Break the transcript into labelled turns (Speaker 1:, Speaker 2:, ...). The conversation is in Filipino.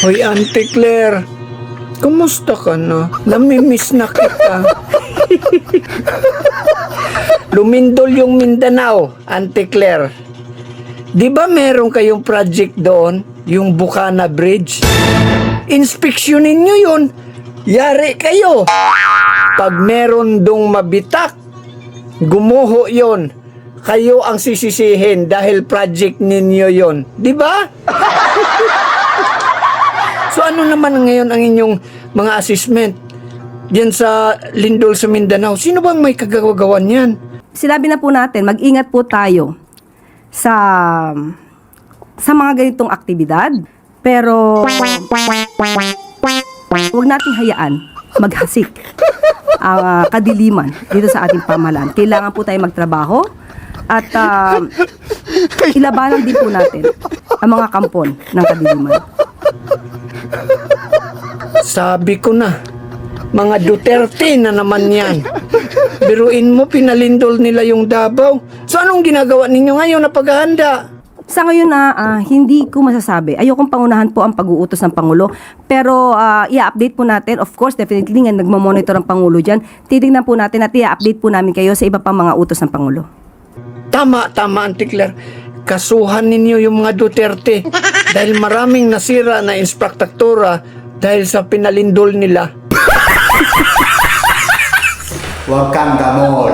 Speaker 1: Hoy, Auntie Claire, kumusta ka na? Namimiss na kita. Lumindol yung Mindanao, Auntie Claire. Di ba meron kayong project doon, yung Bukana Bridge? Inspeksyonin nyo yun. Yari kayo. Pag meron dong mabitak, gumuho yon. Kayo ang sisisihin dahil project ninyo yon. Di ba? So ano naman ngayon ang inyong mga assessment diyan sa lindol sa Mindanao? Sino bang may kagagawan yan?
Speaker 2: Sinabi na po natin, mag-ingat po tayo sa mga ganitong aktibidad. Pero huwag nating hayaan maghasik ang kadiliman dito sa ating pamahalaan. Kailangan po tayo magtrabaho at ilabanan din po natin ang mga kampon ng kadiliman.
Speaker 1: Sabi ko na, mga Duterte na naman yan. Biruin mo, pinalindol nila yung Davao. So anong ginagawa ninyo ngayon na paghahanda?
Speaker 2: Sa ngayon na hindi ko masasabi. Ayokong pangunahan po ang pag-uutos ng Pangulo. Pero i-update po natin. Of course, definitely nga nagmamonitor ang Pangulo dyan. Titignan po natin at i-update po namin kayo sa iba pang mga utos ng Pangulo.
Speaker 1: Tama, Auntie Claire. Kasuhan ninyo yung mga Duterte dahil maraming nasira na infrastruktura dahil sa pinalindol nila.
Speaker 3: Huwag kang gamol.